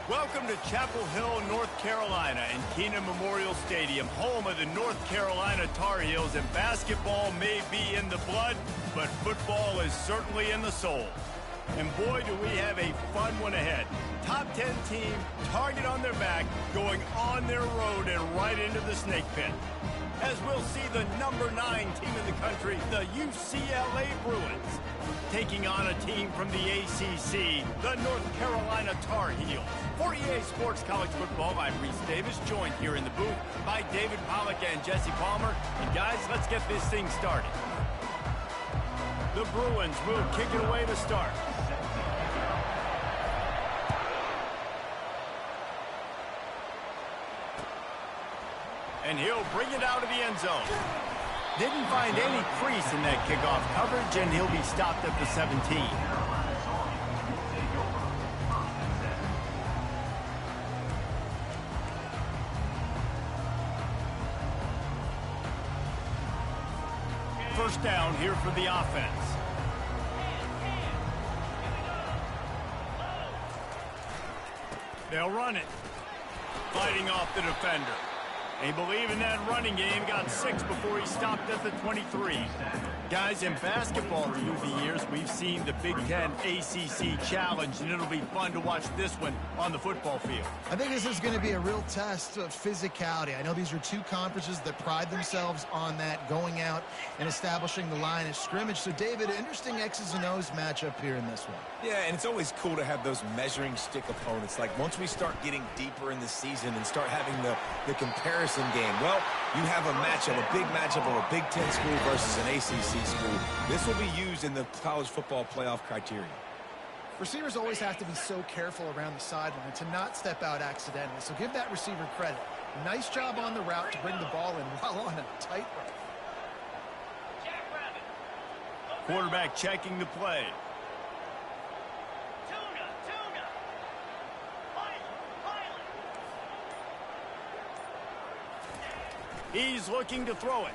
Welcome to Chapel Hill, North Carolina, and Keenan Memorial Stadium, home of the North Carolina Tar Heels. And basketball may be in the blood, but football is certainly in the soul. And boy, do we have a fun one ahead. Top 10 team, target on their back, going on their road and right into the snake pit. As we'll see the number 9 team in the country, the UCLA Bruins, taking on a team from the ACC, the North Carolina Tar Heels. For EA Sports College Football, I'm Reese Davis, joined here in the booth by David Pollack and Jesse Palmer. And guys, let's get this thing started. The Bruins will kick it away to start. And he'll bring it out of the end zone. Didn't find any crease in that kickoff coverage, and he'll be stopped at the 17. First down here for the offense. They'll run it. Fighting off the defender. They believe in that running game. Got 6 before he stopped at the 23. Guys, in basketball through the years, we've seen the Big Ten ACC Challenge, and it'll be fun to watch this one on the football field. I think this is going to be a real test of physicality. I know these are two conferences that pride themselves on that, going out and establishing the line of scrimmage. So, David, interesting X's and O's matchup here in this one. Yeah, and it's always cool to have those measuring stick opponents. Like, once we start getting deeper in the season and start having the comparison game, well, you have a matchup, a big matchup of a Big Ten school versus an ACC school. This will be used in the college football playoff criteria. Receivers always have to be so careful around the sideline to not step out accidentally. So give that receiver credit. Nice job on the route to bring the ball in while on a tight rope. Quarterback checking the play. He's looking to throw it.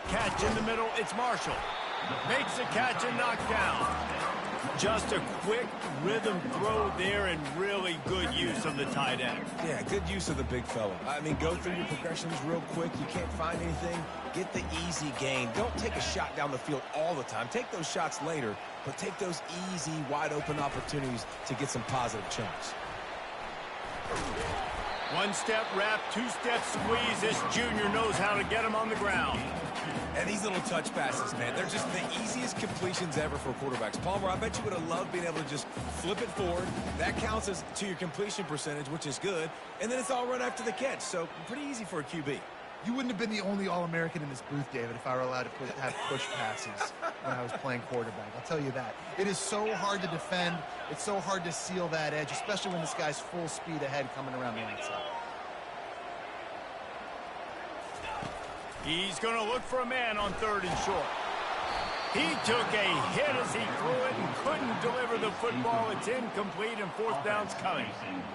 Catch in the middle, it's Marshall. Makes a catch and knocked down. Just a quick rhythm throw there and really good use of the tight end. Yeah, good use of the big fella. I mean, go through your progressions real quick. You can't find anything. Get the easy gain. Don't take a shot down the field all the time. Take those shots later, but take those easy, wide-open opportunities to get some positive chunks. One-step wrap, two-step squeeze. This junior knows how to get him on the ground. And these little touch passes, man, they're just the easiest completions ever for quarterbacks. Palmer, I bet you would have loved being able to just flip it forward. That counts as to your completion percentage, which is good. And then it's all run after the catch, so pretty easy for a QB. You wouldn't have been the only All-American in this booth, David, if I were allowed to have push passes when I was playing quarterback. I'll tell you that. It is so hard to defend. It's so hard to seal that edge, especially when this guy's full speed ahead coming around the outside. He's going to look for a man on 3rd and short. He took a hit as he threw it and couldn't deliver the football. It's incomplete and 4th down's coming.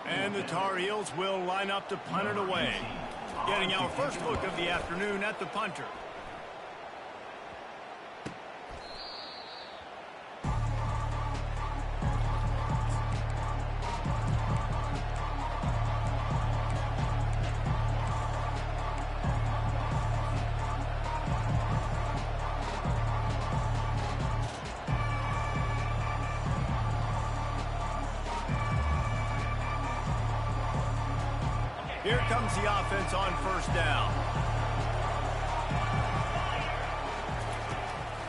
And the Tar Heels will line up to punt it away. Getting our first look of the afternoon at the punter. Here comes the offense on 1st down.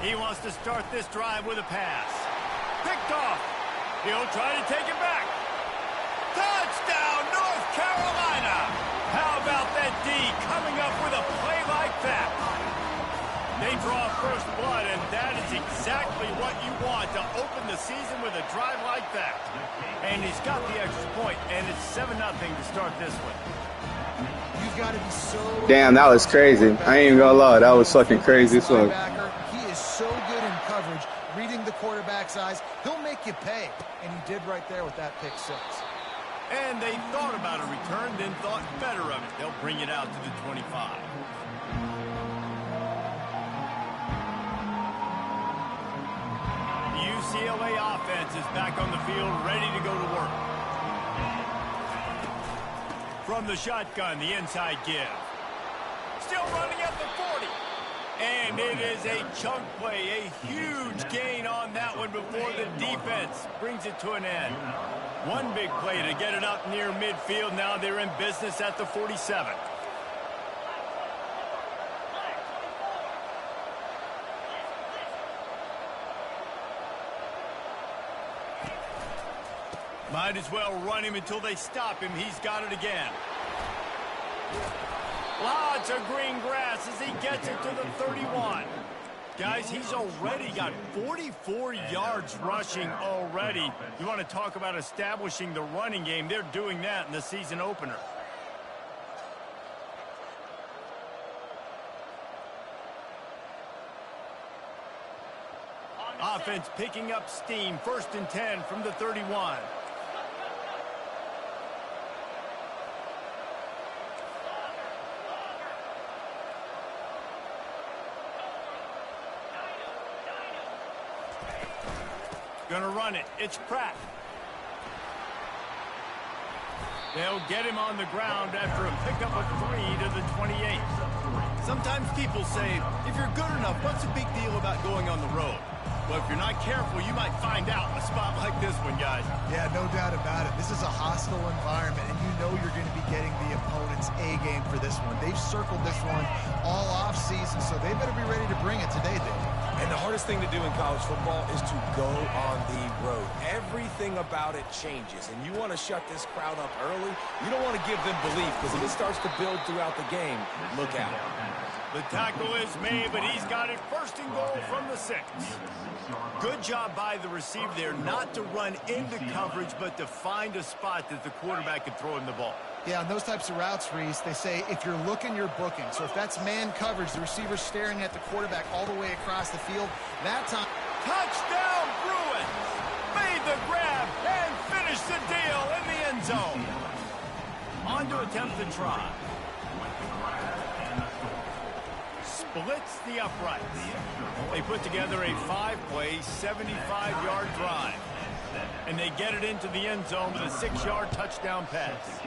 He wants to start this drive with a pass. Picked off. He'll try to take it back. Touchdown, North Carolina! How about that D coming up with a play like that? They draw first blood, and that is exactly what you want to open the season with a drive like that. And he's got the extra point, and it's 7-0 to start this one. You've got to be so... Damn, that was crazy. I ain't even gonna lie, that was fucking crazy. So he is so good in coverage, reading the quarterback's eyes. He'll make you pay, and he did right there with that pick 6. And they thought about a return, then thought better of it. They'll bring it out to the 25. UCLA UCLA offense is back on the field, ready to go to work. From the shotgun, the inside give. Still running at the 40. And it is a chunk play, a huge gain on that one before the defense brings it to an end. One big play to get it up near midfield. Now they're in business at the 47. Might as well run him until they stop him. He's got it again. Lots of green grass as he gets it to the 31. Guys, he's already got 44 yards rushing already. You want to talk about establishing the running game. They're doing that in the season opener. Offense picking up steam. 1st and 10 from the 31. Gonna run it. It's Pratt. They'll get him on the ground after a pickup of 3 to the 28. Sometimes people say, if you're good enough, what's the big deal about going on the road? Well, if you're not careful, you might find out in a spot like this one, guys. Yeah, no doubt about it. This is a hostile environment, and you know you're going to be getting the opponent's A game for this one. They've circled this one all off season, so they better be ready to bring it today, Dave. And the hardest thing to do in college football is to go on the road. Everything about it changes, and you want to shut this crowd up early. You don't want to give them belief, because if it starts to build throughout the game, look out. The tackle is made, but he's got it 1st and goal from the 6. Good job by the receiver there not to run into coverage, but to find a spot that the quarterback could throw him the ball. Yeah, on those types of routes, Reese, they say if you're looking, you're booking. So if that's man coverage, the receiver's staring at the quarterback all the way across the field, that time... Touchdown, Bruins! Made the grab and finished the deal in the end zone. On to attempt the try. Splits the uprights. They put together a 5-play, 75-yard drive. And they get it into the end zone with a 6-yard touchdown pass.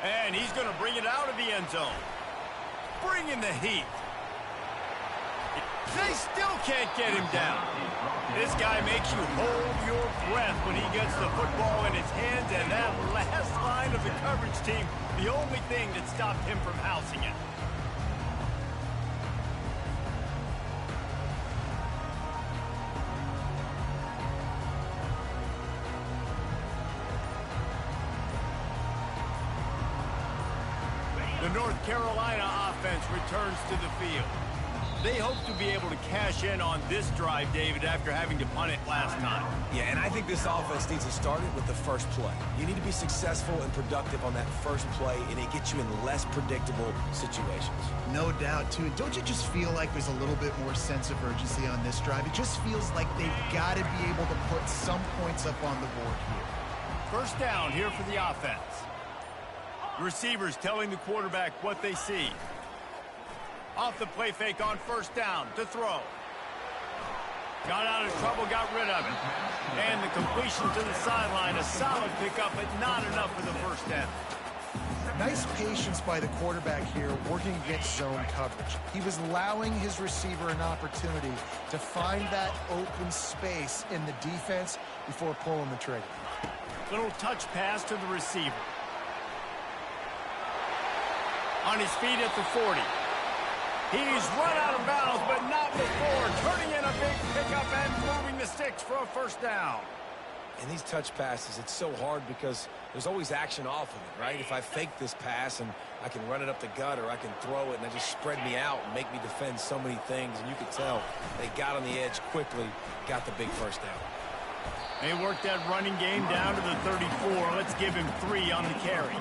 And he's going to bring it out of the end zone. Bringing the heat. They still can't get him down. This guy makes you hold your breath when he gets the football in his hands, and that last line of the coverage team, the only thing that stopped him from housing it. The North Carolina offense returns to the field. They hope to be able to cash in on this drive, David, after having to punt it last time. Yeah, and I think this offense needs to start it with the first play. You need to be successful and productive on that first play, and it gets you in less predictable situations. No doubt, too. Don't you just feel like there's a little bit more sense of urgency on this drive? It just feels like they've got to be able to put some points up on the board here. 1st down here for the offense. The receivers telling the quarterback what they see. Off the play fake on 1st down to throw. Got out of trouble, got rid of it. And the completion to the sideline, a solid pickup, but not enough for the 1st down. Nice patience by the quarterback here, working against zone coverage. He was allowing his receiver an opportunity to find that open space in the defense before pulling the trigger. Little touch pass to the receiver. On his feet at the 40. He's run out of bounds, but not before. Turning in a big pickup and moving the sticks for a 1st down. And these touch passes, it's so hard because there's always action off of it, right? If I fake this pass and I can run it up the gut, or I can throw it and they just spread me out and make me defend so many things. And you could tell they got on the edge quickly, got the big 1st down. They worked that running game down to the 34. Let's give him 3 on the carry.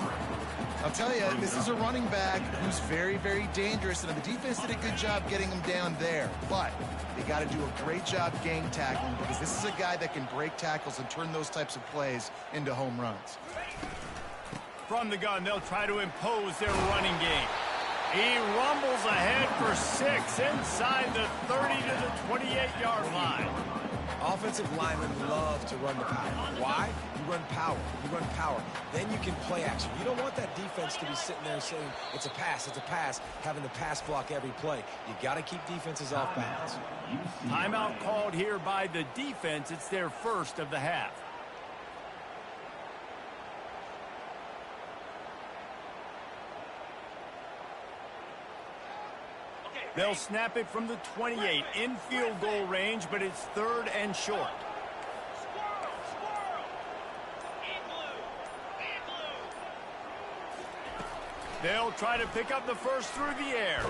I'll tell you, this is a running back who's very, very dangerous, and the defense did a good job getting him down there. But they got to do a great job gang tackling, because this is a guy that can break tackles and turn those types of plays into home runs. From the gun, they'll try to impose their running game. He rumbles ahead for 6 inside the 30 to the 28-yard line. Offensive linemen love to run the power. Why? You run power. You run power. Then you can play action. You don't want that defense to be sitting there saying, it's a pass, having to pass block every play. You got to keep defenses off balance. Timeout called here by the defense. It's their first of the half. They'll snap it from the 28 in field goal range, but it's 3rd and short. They'll try to pick up the first through the air.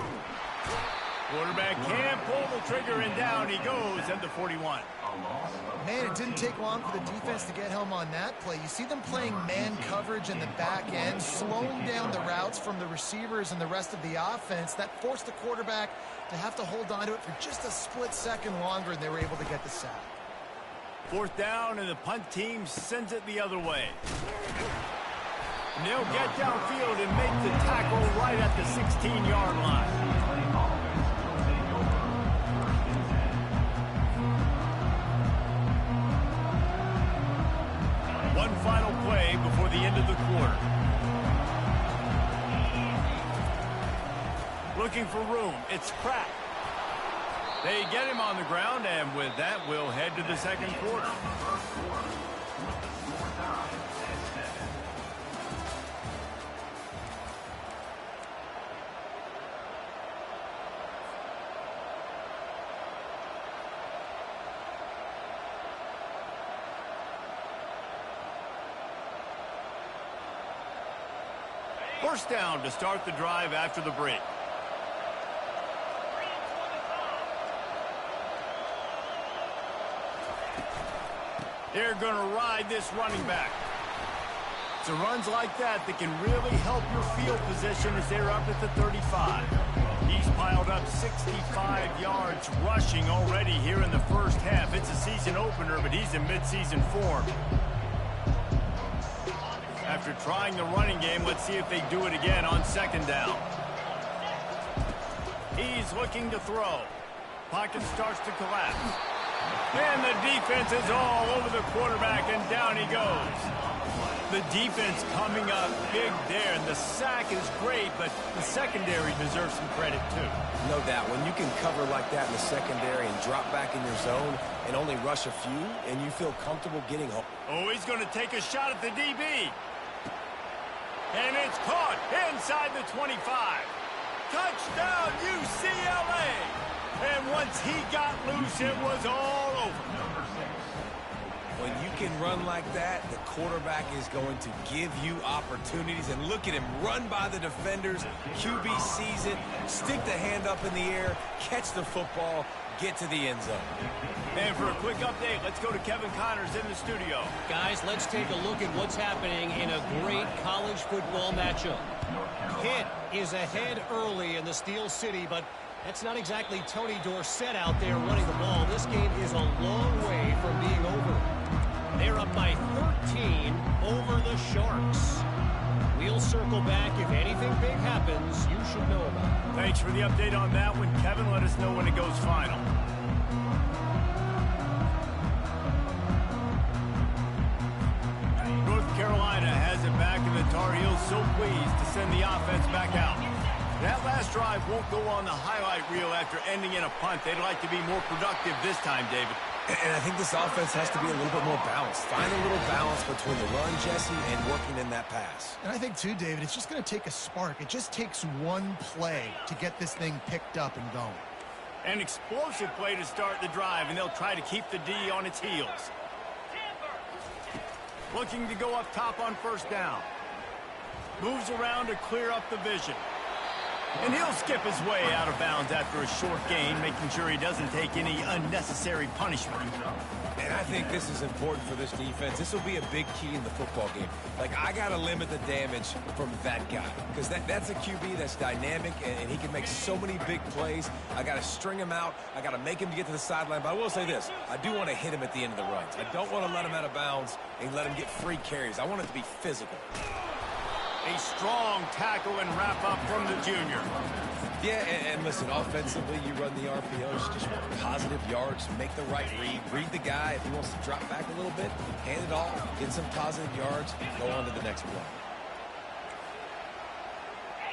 Quarterback can't pull the trigger, and down he goes at the 41. Man, it didn't take long for the defense to get home on that play. You see them playing man coverage in the back end, slowing down the routes from the receivers and the rest of the offense. That forced the quarterback to have to hold on to it for just a split second longer, and they were able to get the sack. 4th down, and the punt team sends it the other way. And they'll get downfield and make the tackle right at the 16-yard line. One final play before the end of the quarter. Looking for room. It's Pratt. They get him on the ground, and with that, we'll head to the second quarter. First down to start the drive after the break. They're going to ride this running back. It's runs like that that can really help your field position as they're up at the 35. He's piled up 65 yards rushing already here in the first half. It's a season opener, but he's in midseason form. After trying the running game, let's see if they do it again on 2nd down. He's looking to throw. Pocket starts to collapse. And the defense is all over the quarterback, and down he goes. The defense coming up big there, and the sack is great, but the secondary deserves some credit too. No doubt. When you can cover like that in the secondary and drop back in your zone and only rush a few, and you feel comfortable getting home. Oh, he's going to take a shot at the DB. And it's caught inside the 25. Touchdown, UCLA! And once he got loose, it was all over. When you can run like that, the quarterback is going to give you opportunities. And look at him run by the defenders. QB sees it, stick the hand up in the air, catch the football, get to the end zone. And for a quick update, let's go to Kevin Connors in the studio. Guys, let's take a look at what's happening in a great college football matchup. Pitt is ahead early in the Steel City, but that's not exactly Tony Dorsett out there running the ball. This game is a long way from being over. They're up by 13 over the Sharks. We'll circle back. If anything big happens, you should know about it. Thanks for the update on that one, Kevin. Let us know when it goes final. North Carolina has it back, and the Tar Heels so pleased to send the offense back out. That last drive won't go on the highlight reel after ending in a punt. They'd like to be more productive this time, David. And I think this offense has to be a little bit more balanced. Find a little balance between the run, Jesse, and working in that pass. And I think, too, David, it's just going to take a spark. It just takes one play to get this thing picked up and going. An explosive play to start the drive, and they'll try to keep the D on its heels. Looking to go up top on first down. Moves around to clear up the vision. And he'll skip his way out of bounds after a short gain, making sure he doesn't take any unnecessary punishment. And I think this is important for this defense. This will be a big key in the football game. Like, I got to limit the damage from that guy, because that's a QB that's dynamic, and he can make so many big plays. I got to string him out. I got to make him get to the sideline. But I will say this. I do want to hit him at the end of the runs. I don't want to let him out of bounds and let him get free carries. I want it to be physical. A strong tackle and wrap up from the junior. Yeah, and listen, offensively, you run the RPOs, just want positive yards, make the right read the guy. If he wants to drop back a little bit, hand it off, get some positive yards, go on to the next play.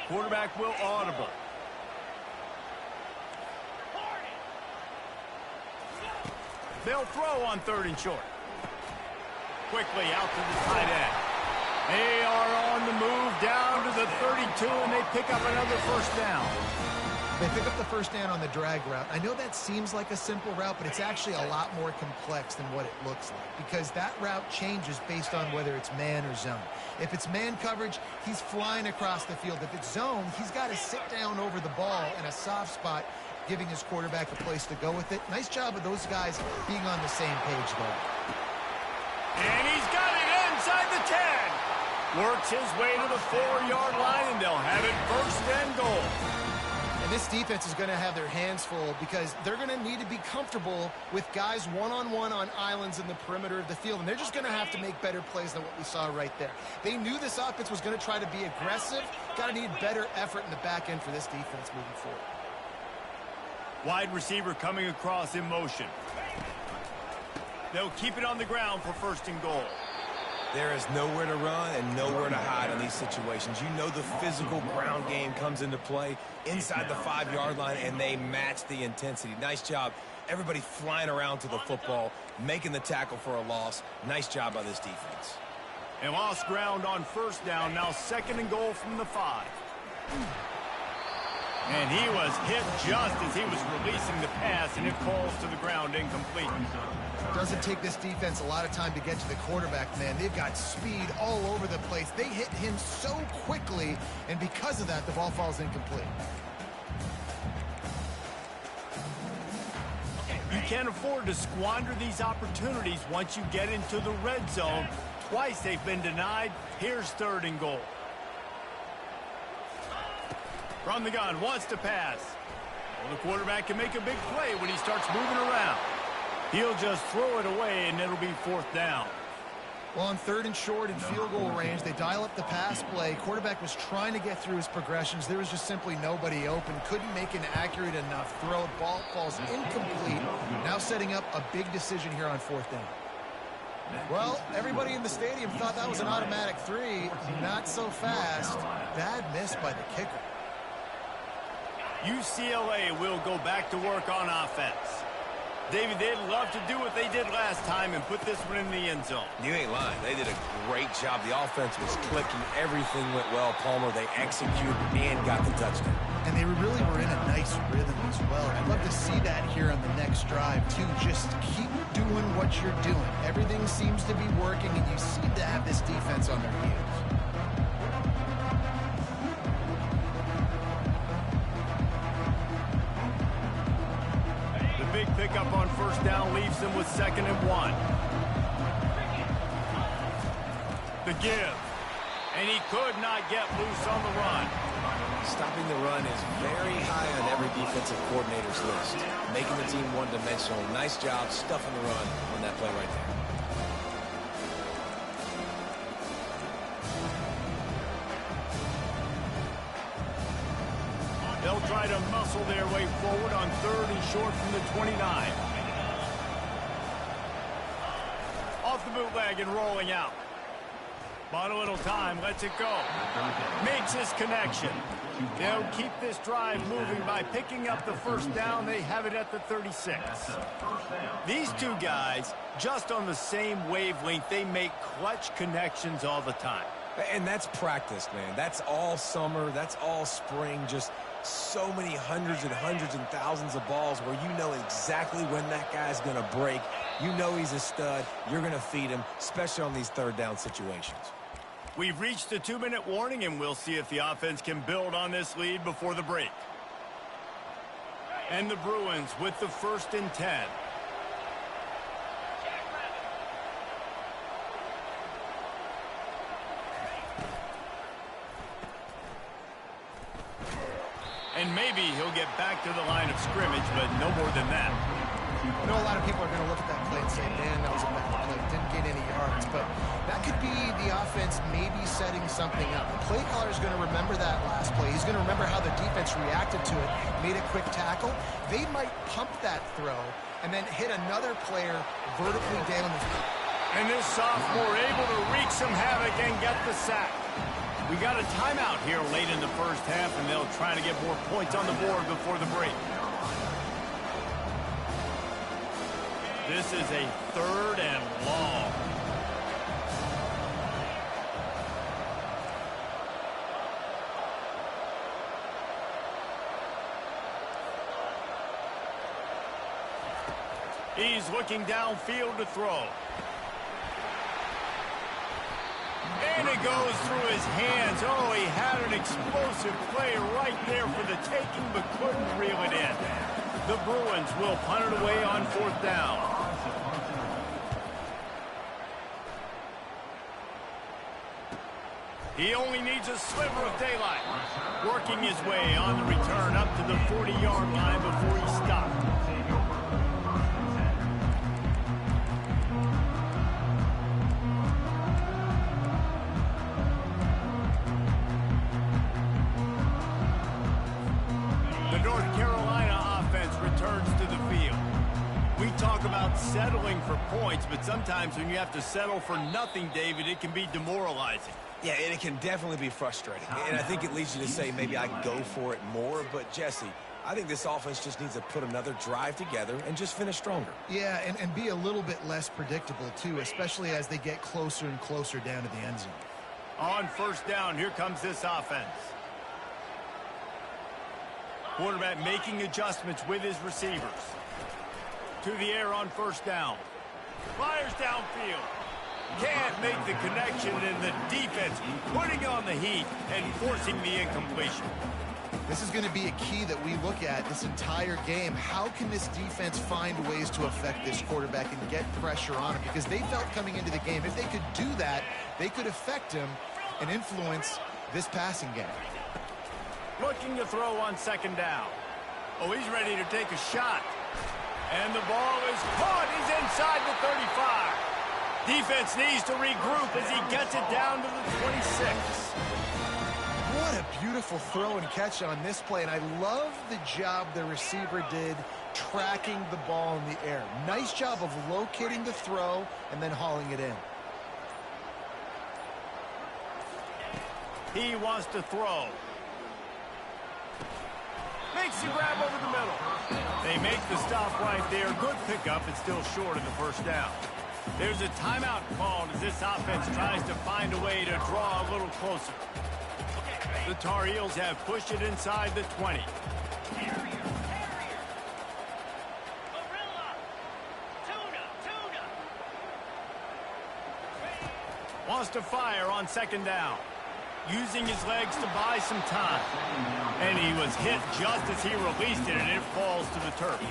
Quarterback will audible. They'll throw on 3rd and short. Quickly out to the tight end. They are on the move down to the 32, and they pick up another first down. They pick up the first down on the drag route. I know that seems like a simple route, but it's actually a lot more complex than what it looks like, because that route changes based on whether it's man or zone. If it's man coverage, he's flying across the field. If it's zone, he's got to sit down over the ball in a soft spot, giving his quarterback a place to go with it. Nice job of those guys being on the same page there. And he's got it inside the 10. Works his way to the 4-yard line, and they'll have it 1st and goal. And this defense is going to have their hands full, because they're going to need to be comfortable with guys one-on-one on islands in the perimeter of the field, and they're just going to have to make better plays than what we saw right there. They knew this offense was going to try to be aggressive. Got to need better effort in the back end for this defense moving forward. Wide receiver coming across in motion. They'll keep it on the ground for 1st and goal. There is nowhere to run and nowhere to hide in these situations. You know the physical ground game comes into play inside the 5-yard line, and they match the intensity. Nice job. Everybody flying around to the football, making the tackle for a loss. Nice job by this defense. They lost ground on 1st down. Now 2nd and goal from the 5. And he was hit just as he was releasing the pass, and it falls to the ground incomplete. Doesn't take this defense a lot of time to get to the quarterback, man. They've got speed all over the place. They hit him so quickly, and because of that, the ball falls incomplete. You can't afford to squander these opportunities once you get into the red zone. Twice they've been denied. Here's 3rd and goal. From the gun, wants to pass. Well, the quarterback can make a big play when he starts moving around. He'll just throw it away, and it'll be 4th down. Well, on 3rd and short and field goal range, they dial up the pass play. Quarterback was trying to get through his progressions. There was just simply nobody open. Couldn't make an accurate enough throw. Ball falls incomplete. Now setting up a big decision here on 4th down. Well, everybody in the stadium thought that was an automatic 3. Not so fast. Bad miss by the kicker. UCLA will go back to work on offense. David, they'd love to do what they did last time and put this one in the end zone. You ain't lying. They did a great job. The offense was clicking. Everything went well, Palmer. They executed and got the touchdown. And they really were in a nice rhythm as well. I'd love to see that here on the next drive, too. Just keep doing what you're doing. Everything seems to be working, and you seem to have this defense on their heels. Big pickup on 1st down leaves them with 2nd and 1. The give. And he could not get loose on the run. Stopping the run is very high on every defensive coordinator's list. Making the team one-dimensional. Nice job stuffing the run on that play right there. They'll try to muscle their way forward on 3rd and short from the 29. Off the bootleg and rolling out. Bought a little time, lets it go. Makes his connection. They'll keep this drive moving by picking up the 1st down. They have it at the 36. These two guys, just on the same wavelength, they make clutch connections all the time. And that's practice, man. That's all summer. That's all spring. Just so many hundreds and thousands of balls where you know exactly when that guy's going to break. You know he's a stud. You're going to feed him, especially on these 3rd down situations. We've reached the 2-minute warning, and we'll see if the offense can build on this lead before the break. And the Bruins with the 1st and 10. And maybe he'll get back to the line of scrimmage, but no more than that. I know a lot of people are going to look at that play and say, man, that was a bad play. Didn't get any yards. But that could be the offense maybe setting something up. The play caller is going to remember that last play. He's going to remember how the defense reacted to it, made a quick tackle. They might pump that throw and then hit another player vertically down the field. And this sophomore able to wreak some havoc and get the sack. We got a timeout here late in the first half, and they'll try to get more points on the board before the break. This is a 3rd and long. He's looking downfield to throw. And it goes through his hands. Oh, he had an explosive play right there for the taking, but couldn't reel it in. The Bruins will punt it away on 4th down. He only needs a sliver of daylight. Working his way on the return up to the 40-yard line before he stopped. The North Carolina offense returns to the field. We talk about settling for points, but sometimes when you have to settle for nothing, David, it can be demoralizing. Yeah, and it can definitely be frustrating. And I think it leads you to say maybe I go for it more. But, Jesse, I think this offense just needs to put another drive together and just finish stronger. Yeah, and be a little bit less predictable, too, especially as they get closer and closer down to the end zone. On 1st down, here comes this offense. Quarterback making adjustments with his receivers. To the air on 1st down. Fires downfield. Can't make the connection, and the defense putting on the heat and forcing the incompletion. This is going to be a key that we look at this entire game. How can this defense find ways to affect this quarterback and get pressure on him? Because they felt coming into the game, if they could do that, they could affect him and influence this passing game. Looking to throw on 2nd down. Oh, he's ready to take a shot. And the ball is caught. He's inside the 35. Defense needs to regroup as he gets it down to the 26. What a beautiful throw and catch on this play, and I love the job the receiver did tracking the ball in the air. Nice job of locating the throw and then hauling it in. He wants to throw. Makes the grab over the middle. They make the stop right there. Good pickup. It's still short of the 1st down. There's a timeout called as this offense tries to find a way to draw a little closer. The Tar Heels have pushed it inside the 20. Wants to fire on 2nd down. Using his legs to buy some time. And he was hit just as he released it, and it falls to the turf.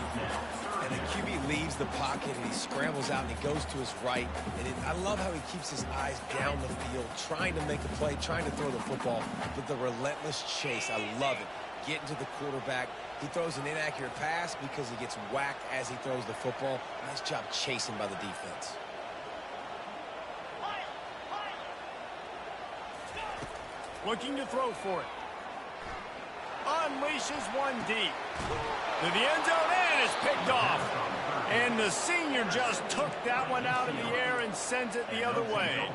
And the QB leaves the pocket, and he scrambles out, and he goes to his right. And I love how he keeps his eyes down the field, trying to make a play, trying to throw the football, but the relentless chase, I love it. Getting to the quarterback. He throws an inaccurate pass because he gets whacked as he throws the football. Nice job chasing by the defense. Looking to throw for it. Unleashes one deep. To the end zone, and it's picked off. And the senior just took that one out of the air and sends it the other way.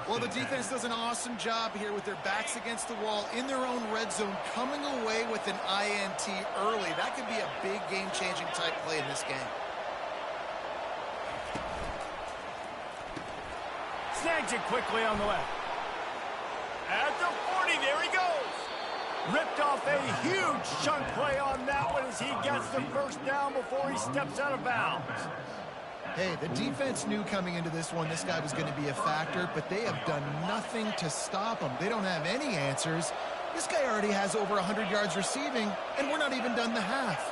Well, the defense does an awesome job here with their backs against the wall in their own red zone, coming away with an INT early. That could be a big game-changing type play in this game. Snags it quickly on the left. At the 40, there he goes. Ripped off a huge chunk play on that one as he gets the 1st down before he steps out of bounds. Hey, the defense knew coming into this one this guy was going to be a factor, but they have done nothing to stop him. They don't have any answers. This guy already has over 100 yards receiving, and we're not even done the half.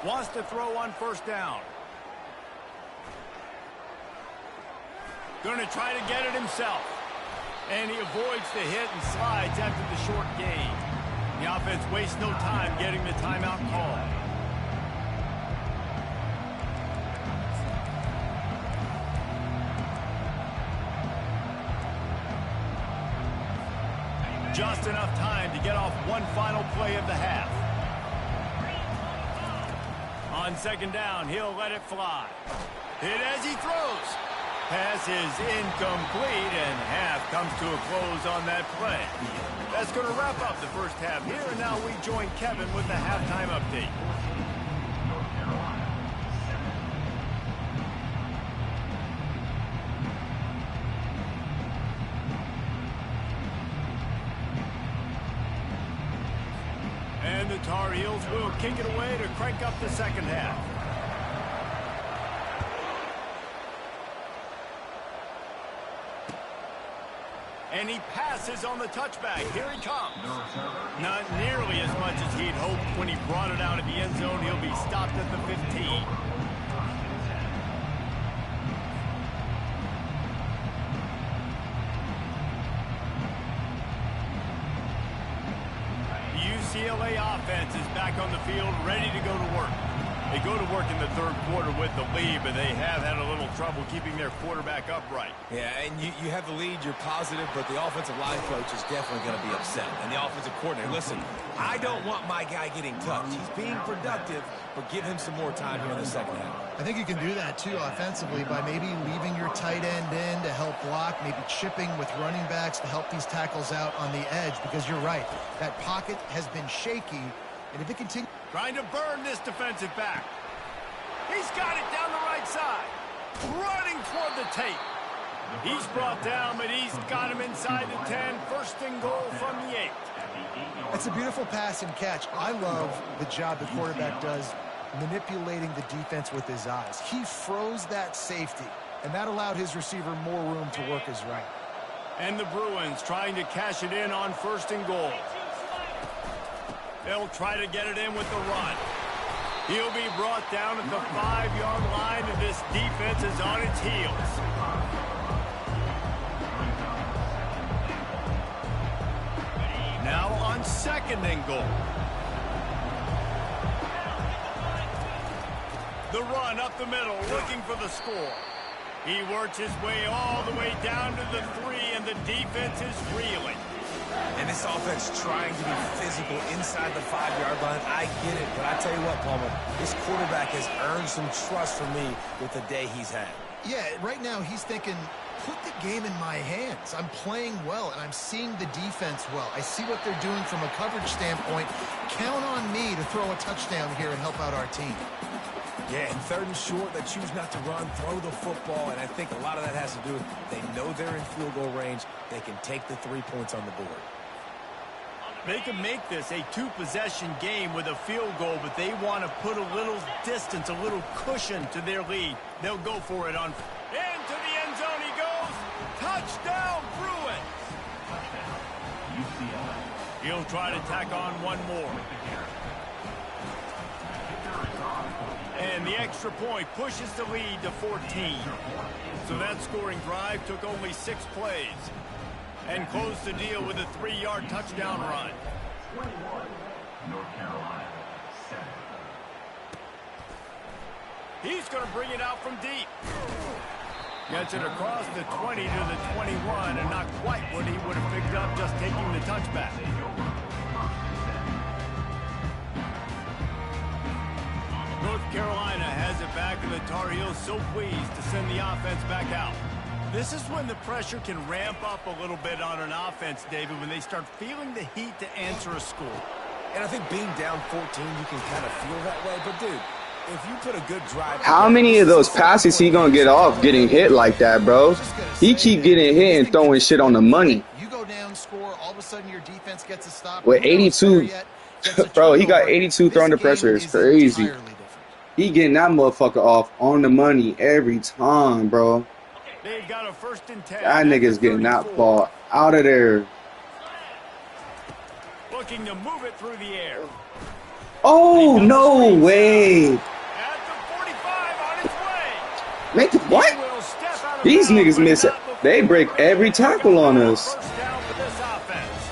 Wants to throw on 1st down. Going to try to get it himself. And he avoids the hit and slides after the short gain. The offense wastes no time getting the timeout call. just enough time to get off one final play of the half. On second down, he'll let it fly. Hit as he throws. Pass is incomplete, and half comes to a close on that play. That's going to wrap up the first half here, and now we join Kevin with the halftime update. And the Tar Heels will kick it away to crank up the second half. And he passes on the touchback. Here he comes. Not nearly as much as he'd hoped when he brought it out of the end zone. He'll be stopped at the 15. The UCLA offense is back on the field, ready to go to work. They go to work in the third quarter with the lead, but they have had a little trouble keeping their quarterback upright. Yeah, and you have the lead, you're positive, but the offensive line coach is definitely going to be upset. And the offensive coordinator, listen, I don't want my guy getting touched. He's being productive, but give him some more time here in the second half. I think you can do that, too, offensively, by maybe leaving your tight end in to help block, maybe chipping with running backs to help these tackles out on the edge, because you're right. That pocket has been shaky, and if it continues... Trying to burn this defensive back. He's got it down the right side. Running toward the tape. He's brought down, but he's got him inside the 10. First and goal from the 8. It's a beautiful pass and catch. I love the job the quarterback does manipulating the defense with his eyes. He froze that safety, and that allowed his receiver more room to work his right. And the Bruins trying to cash it in on first and goal. They'll try to get it in with the run. He'll be brought down at the 5-yard line, and this defense is on its heels. Now on second and goal. The run up the middle, looking for the score. He works his way all the way down to the 3, and the defense is reeling. And this offense trying to be physical inside the 5-yard line. I get it, but I tell you what, Palmer, this quarterback has earned some trust from me with the day he's had. Yeah, right now he's thinking, put the game in my hands. I'm playing well, and I'm seeing the defense well. I see what they're doing from a coverage standpoint. Count on me to throw a touchdown here and help out our team. Yeah, and third and short, they choose not to run, throw the football, and I think a lot of that has to do with they know they're in field goal range. They can take the 3 points on the board. They can make this a 2-possession game with a field goal, but they want to put a little distance, a little cushion to their lead. They'll go for it on. Into the end zone he goes. Touchdown, Bruins. He'll try to tack on one more. And the extra point pushes the lead to 14. So that scoring drive took only 6 plays. And closed the deal with a 3-yard touchdown run. He's going to bring it out from deep. Gets it across the 20 to the 21, and not quite what he would have picked up just taking the touchback. North Carolina has it back, and the Tar Heels so pleased to send the offense back out. This is when the pressure can ramp up a little bit on an offense, David, when they start feeling the heat to answer a score. And I think being down 14, you can kind of feel that way. But, dude, if you put a good drive... How many of those passes he going to get off getting hit like that, bro? He keep getting hit and throwing shit on the money. You go down, score, all of a sudden your defense gets a stop. With 82, bro, he got 82 throwing the pressure. It's crazy. He getting that motherfucker off on the money every time, bro. They've got a 1st and 10. That nigga's getting that ball out of there. Looking to move it through the air. Oh, no way. At the 45 on its way. Make the what? These niggas miss it. They break every tackle on us. First down for this offense.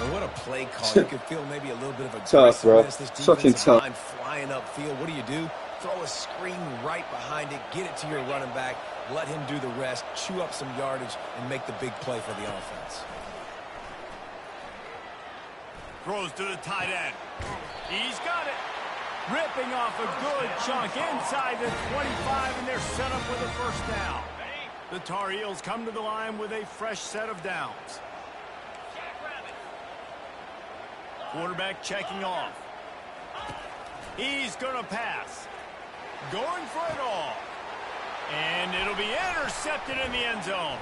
And what a play call. You could feel maybe a little bit of a tough, bro. This Fucking tough. line flying upfield. What do? Throw a screen right behind it. Get it to your running back. Let him do the rest. Chew up some yardage and make the big play for the offense. Throws to the tight end. He's got it. Ripping off a good chunk inside the 25, and they're set up with a first down. The Tar Heels come to the line with a fresh set of downs. Quarterback checking off. He's going to pass. Going for it all. And it'll be intercepted in the end zone.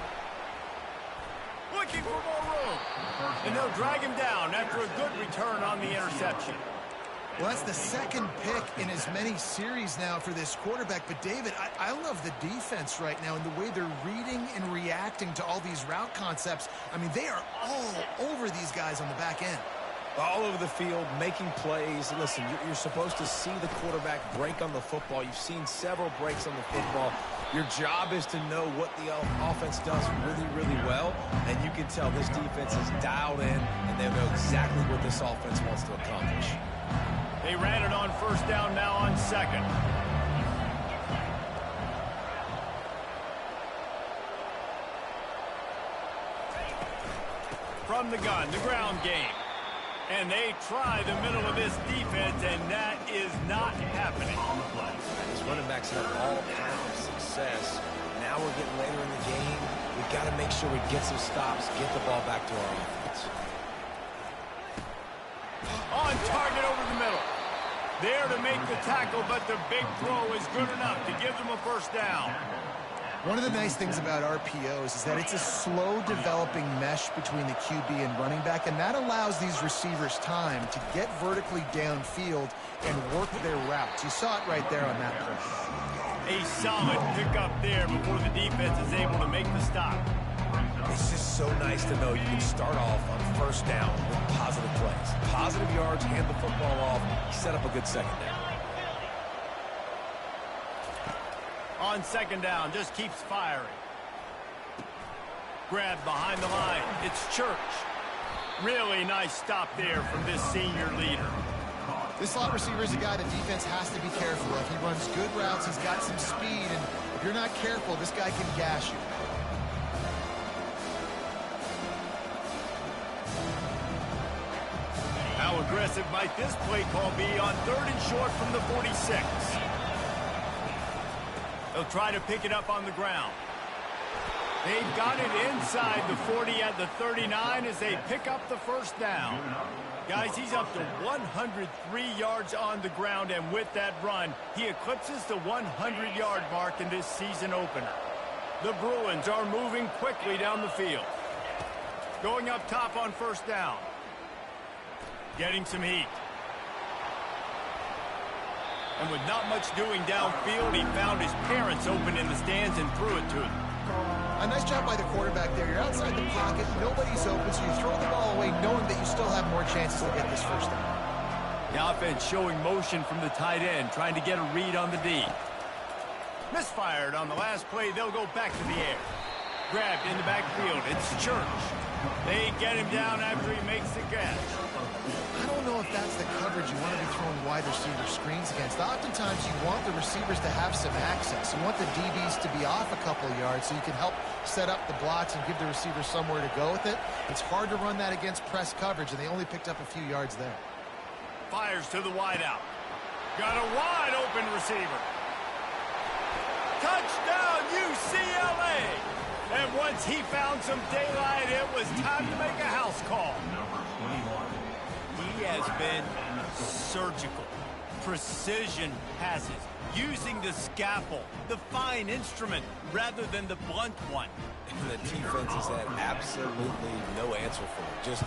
Looking for more room. And they'll drag him down after a good return on the interception. Well, that's the second pick in as many series now for this quarterback. But, David, I love the defense right now and the way they're reading and reacting to all these route concepts. I mean, they are all over these guys on the back end. All over the field, making plays. Listen, you're supposed to see the quarterback break on the football. You've seen several breaks on the football. Your job is to know what the offense does really, really well. And you can tell this defense is dialed in, and they know exactly what this offense wants to accomplish. They ran it on first down, now on second. From the gun, the ground game. And they try the middle of this defense, and that is not happening. These running backs have all kinds of success. Now we're getting later in the game. We've got to make sure we get some stops, get the ball back to our offense. On target over the middle. There to make the tackle, but the big throw is good enough to give them a first down. One of the nice things about RPOs is that it's a slow-developing mesh between the QB and running back, and that allows these receivers time to get vertically downfield and work their routes. You saw it right there on that play. A solid pickup there before the defense is able to make the stop. It's just so nice to know you can start off on first down with positive plays. Positive yards, hand the football off, set up a good second down. On second down, just keeps firing. Grabbed behind the line. It's Church. Really nice stop there from this senior leader. This slot receiver is a guy the defense has to be careful of. He runs good routes. He's got some speed, and if you're not careful, this guy can gash you. How aggressive might this play call be on 3rd and short from the 46? They'll try to pick it up on the ground. They've got it inside the 40 at the 39 as they pick up the first down. Guys, he's up to 103 yards on the ground, and with that run, he eclipses the 100-yard mark in this season opener. The Bruins are moving quickly down the field. Going up top on first down. Getting some heat. And with not much doing downfield, he found his parents open in the stands and threw it to them. A nice job by the quarterback there. You're outside the pocket, nobody's open, so you throw the ball away knowing that you still have more chances to get this first down. The offense showing motion from the tight end, trying to get a read on the D. Misfired on the last play. They'll go back to the air. Grabbed in the backfield. It's Church. They get him down after he makes the catch. I don't know if that's the coverage you want to be throwing wide receiver screens against. Oftentimes, you want the receivers to have some access. You want the DBs to be off a couple of yards so you can help set up the blocks and give the receiver somewhere to go with it. It's hard to run that against press coverage, and they only picked up a few yards there. Fires to the wideout. Got a wide open receiver. Touchdown, UCLA! And once he found some daylight, it was time to make a house call. He has been surgical. Precision passes. Using the scalpel, the fine instrument, rather than the blunt one. The defense has had absolutely no answer for him. Just,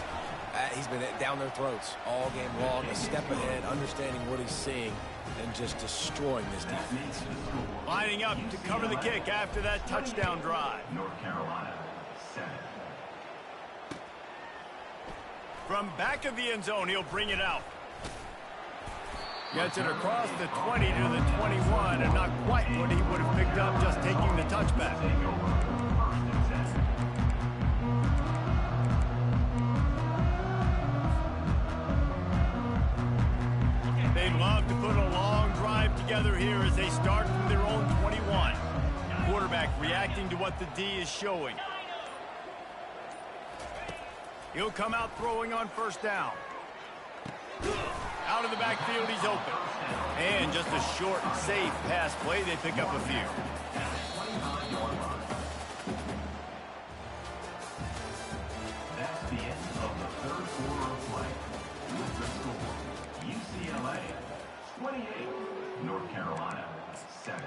he's been down their throats all game long, a step ahead, understanding what he's seeing, and just destroying this defense. Lining up to cover the kick after that touchdown drive. North Carolina, set. From back of the end zone, he'll bring it out. Gets it across the 20 to the 21, and not quite what he would have picked up just taking the touchback. They'd love to put a long drive together here as they start from their own 21. Quarterback reacting to what the D is showing. He'll come out throwing on first down. out of the backfield, he's open. And just a short, safe pass play, they pick up a few. That's the end of the third quarter of play. With the score, UCLA 28, North Carolina 7.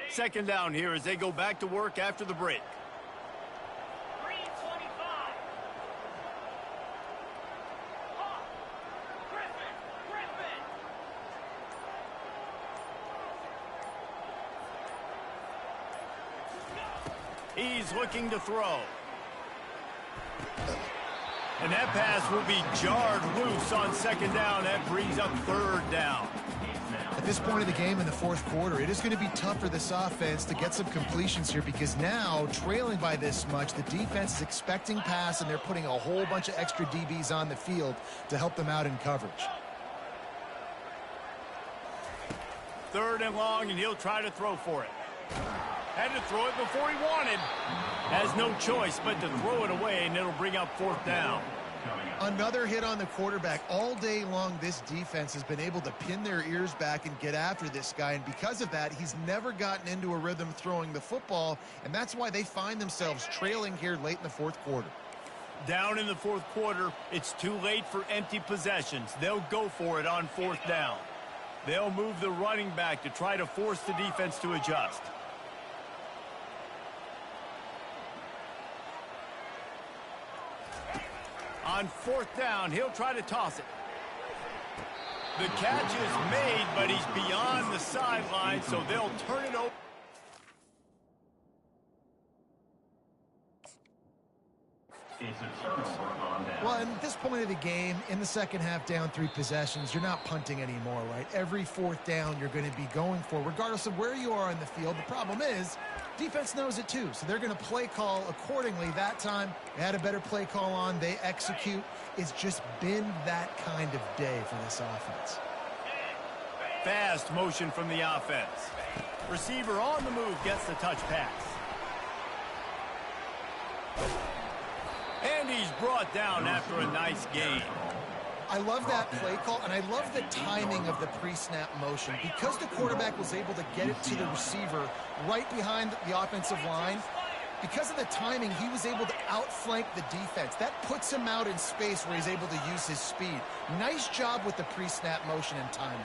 Second down here as they go back to work after the break. He's looking to throw. And that pass will be jarred loose on second down. That brings up third down. At this point of the game in the fourth quarter, it is going to be tough for this offense to get some completions here because now, trailing by this much, the defense is expecting pass, and they're putting a whole bunch of extra DBs on the field to help them out in coverage. Third and long, and he'll try to throw for it. Had to throw it before he wanted. Has no choice but to throw it away, and it'll bring up fourth down. Another hit on the quarterback. All day long, this defense has been able to pin their ears back and get after this guy, and because of that, he's never gotten into a rhythm throwing the football, and that's why they find themselves trailing here late in the fourth quarter. Down in the fourth quarter, it's too late for empty possessions. They'll go for it on fourth down. They'll move the running back to try to force the defense to adjust. On fourth down, he'll try to toss it. The catch is made, but he's beyond the sideline, so they'll turn it over. It's a turnover on that. Well, at this point of the game, in the second half, down 3 possessions, you're not punting anymore, right? Every fourth down you're going to be going for, regardless of where you are on the field. The problem is, defense knows it too, so they're going to play call accordingly. That time, they had a better play call on. They execute. It's just been that kind of day for this offense. Fast motion from the offense. Receiver on the move gets the touch pass. And he's brought down after a nice gain. I love that play call, and I love the timing of the pre-snap motion. Because the quarterback was able to get it to the receiver right behind the offensive line, because of the timing, he was able to outflank the defense. That puts him out in space where he's able to use his speed. Nice job with the pre-snap motion and timing.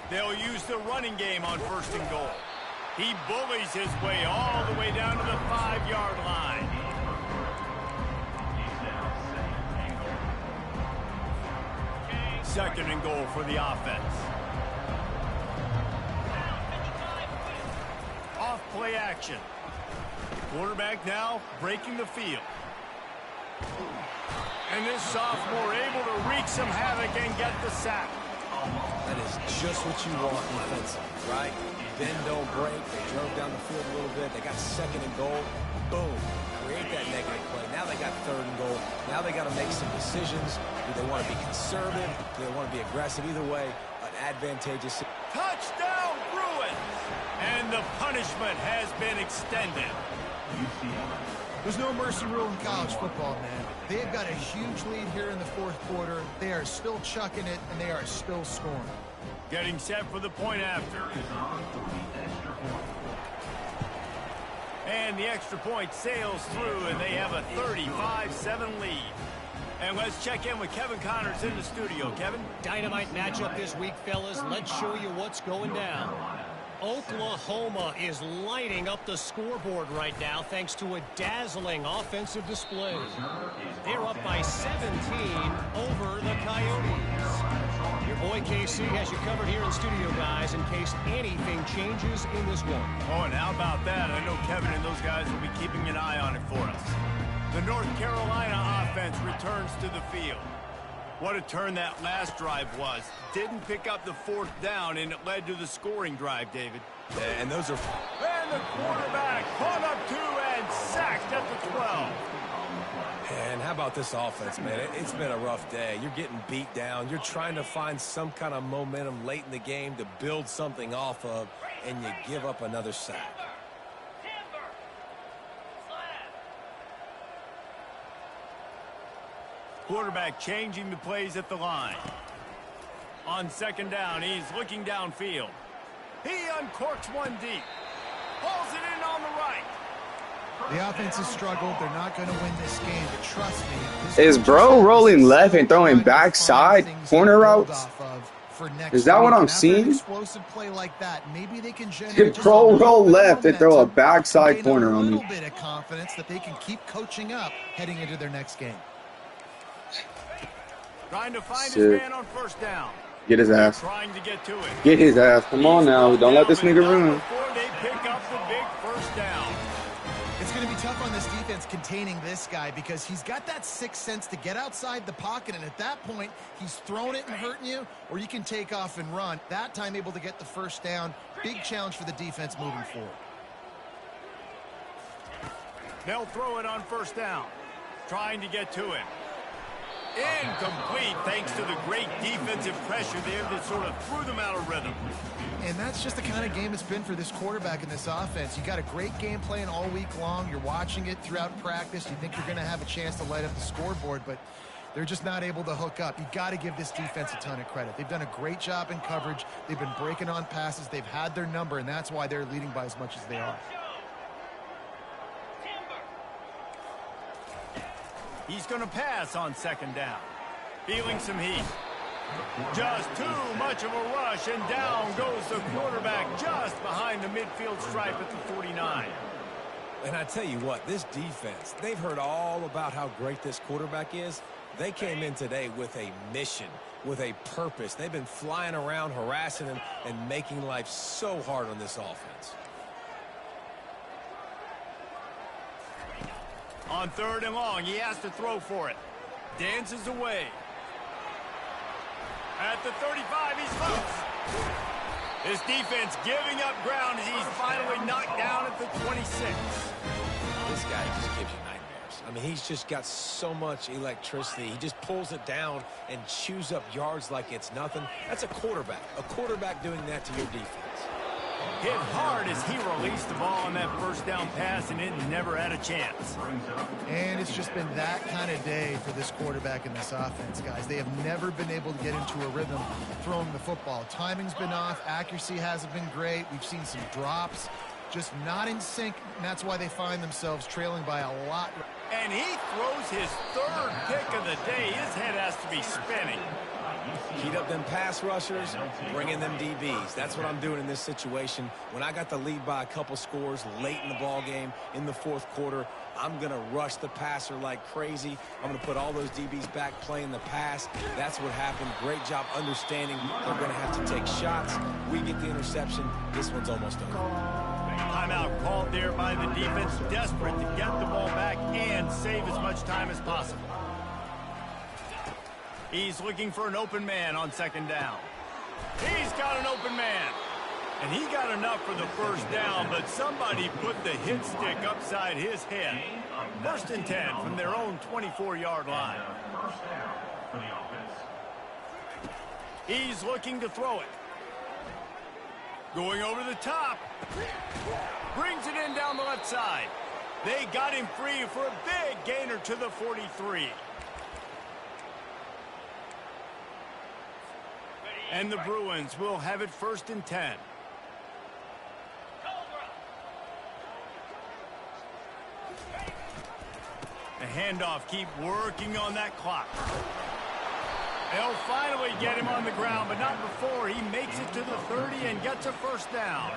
They'll use the running game on first and goal. He bullies his way all the way down to the 5-yard line. Second and goal for the offense. Off play action. Quarterback now breaking the field. And this sophomore able to wreak some havoc and get the sack. That is just what you want defensively, right? Bend, don't break. They drove down the field a little bit. They got second and goal. Boom. Create that negative play. Now they got third and goal. Now they got to make some decisions. Do they want to be conservative? Do they want to be aggressive? Either way, an advantageous. Touchdown, Bruins! And the punishment has been extended. There's no mercy rule in college football, man. They have got a huge lead here in the fourth quarter. They are still chucking it, and they are still scoring. Getting set for the point after. And the extra point sails through, and they have a 35-7 lead. And let's check in with Kevin Connors in the studio. Kevin? Dynamite matchup this week, fellas. Let's show you what's going down. Oklahoma is lighting up the scoreboard right now thanks to a dazzling offensive display. They're up by 17 over the Coyotes. Your boy KC has you covered here in studio, guys, in case anything changes in this one. Oh, and how about that? I know Kevin and those guys will be keeping an eye on it for us. The North Carolina offense returns to the field. What a turn that last drive was. Didn't pick up the fourth down, and it led to the scoring drive, David. And those are... And the quarterback caught up 2 and sacked at the 12. And how about this offense, man? It's been a rough day. You're getting beat down. You're trying to find some kind of momentum late in the game to build something off of, and you give up another sack. quarterback changing the plays at the line. On second down, he's looking downfield. He uncorks one deep. Pulls it in on the right. The offense has struggled.Ey're not going to win this game, but trust me. Is bro rolling left and throwing backside corner routes? Is that what I'm seeing? Explosive play like that, maybe they can If bro roll left and throw a backside corner on me. A little bit of confidence that they can keep coaching up heading into their next game. Trying to find his man on first down. Get his ass. Trying to get to it. Get his ass. Come on now. Don't let this nigga run. Before they pick up the big first down. It's going to be tough on this defense containing this guy because he's got that sixth sense to get outside the pocket, and at that point, he's throwing it and hurting you, or you can take off and run. That time able to get the first down. Big challenge for the defense moving forward. They'll throw it on first down. Trying to get to it. Incomplete thanks to the great defensive pressure there that sort of threw them out of rhythm. And that's just the kind of game it's been for this quarterback in this offense. You got a great game plan all week long. You're watching it throughout practice. You think you're going to have a chance to light up the scoreboard, but they're just not able to hook up. You got to give this defense a ton of credit. They've done a great job in coverage. They've been breaking on passes. They've had their number, and that's why they're leading by as much as they are. He's going to pass on second down. Feeling some heat. Just too much of a rush, and down goes the quarterback just behind the midfield stripe at the 49. And I tell you what, this defense, they've heard all about how great this quarterback is. They came in today with a mission, with a purpose. They've been flying around, harassing him, and making life so hard on this offense. On third and long, he has to throw for it. Dances away. At the 35, he's loose. This defense giving up ground as he's finally knocked down at the 26. This guy just gives you nightmares. I mean, he's just got so much electricity. He just pulls it down and chews up yards like it's nothing. That's a quarterback doing that to your defense. Hit hard as he released the ball on that first down pass, and it never had a chance. And it's just been that kind of day for this quarterback in this offense, guys. They have never been able to get into a rhythm throwing the football. Timing's been off. Accuracy hasn't been great. We've seen some drops. Just not in sync, and that's why they find themselves trailing by a lot. And he throws his third pick of the day. His head has to be spinning. Heat up them pass rushers, bring in them DBs. That's what I'm doing in this situation. When I got the lead by a couple scores late in the ball game in the fourth quarter, I'm going to rush the passer like crazy. I'm going to put all those DBs back playing the pass. That's what happened. Great job understanding they're going to have to take shots. We get the interception. This one's almost over. Timeout called there by the defense, desperate to get the ball back and save as much time as possible. He's looking for an open man on second down. He's got an open man. And he got enough for the first down, but somebody put the hit stick upside his head. First and 10 from their own 24-yard line. He's looking to throw it. Going over the top. Brings it in down the left side. They got him free for a big gainer to the 43. And the Bruins will have it first and 10. The handoff, keep working on that clock. They'll finally get him on the ground, but not before he makes it to the 30 and gets a first down.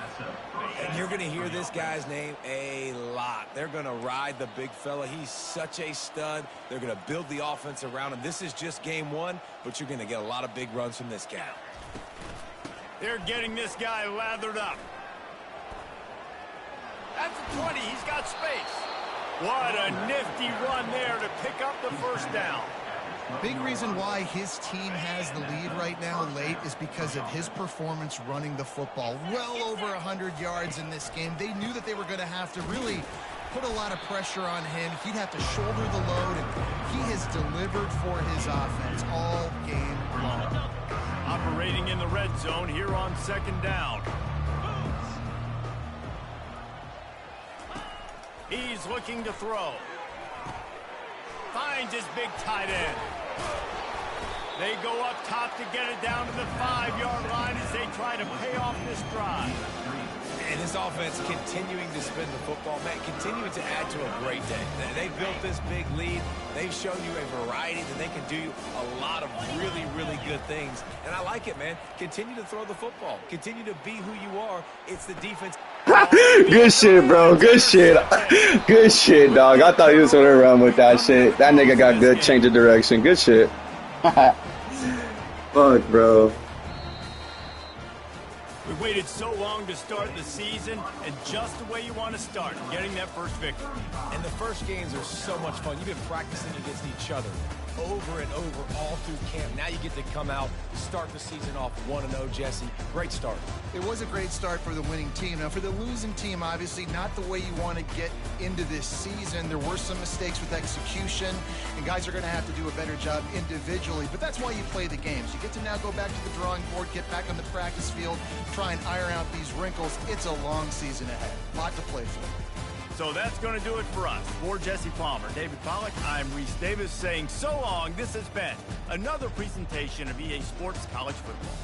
And you're going to hear this guy's name a lot. They're going to ride the big fella. He's such a stud. They're going to build the offense around him. This is just game one, but you're going to get a lot of big runs from this guy. They're getting this guy lathered up. At the 20, he's got space. What a nifty run there to pick up the first down. Big reason why his team has the lead right now late is because of his performance running the football. Well over 100 yards in this game. They knew that they were going to have to really put a lot of pressure on him. He'd have to shoulder the load, and he has delivered for his offense all game long. Operating in the red zone here on second down. He's looking to throw. Finds his big tight end. They go up top to get it down to the 5-yard line as they try to pay off this drive. And this offense continuing to spin the football, man, continuing to add to a great day. They built this big lead. They've shown you a variety that they can do a lot of really, really good things. And I like it, man. Continue to throw the football. Continue to be who you are. It's the defense. Good shit, bro. Good shit. Good shit, dog. I thought he was going to run with that shit. That nigga got good change of direction. Good shit. Fuck, bro. We waited so long to start the season, and just the way you want to start, getting that first victory. And the first games are so much fun. You've been practicing against each other over and over all through camp. Now you get to come out, start the season off 1-0, Jesse. Great start. It was a great start for the winning team. Now, for the losing team, obviously not the way you want to get into this season. There were some mistakes with execution, and guys are going to have to do a better job individually. But that's why you play the games. You get to now go back to the drawing board, get back on the practice field, try and iron out these wrinkles. It's a long season ahead. A lot to play for. So that's going to do it for us. For Jesse Palmer, David Pollack, I'm Reese Davis saying so long. This has been another presentation of EA Sports College Football.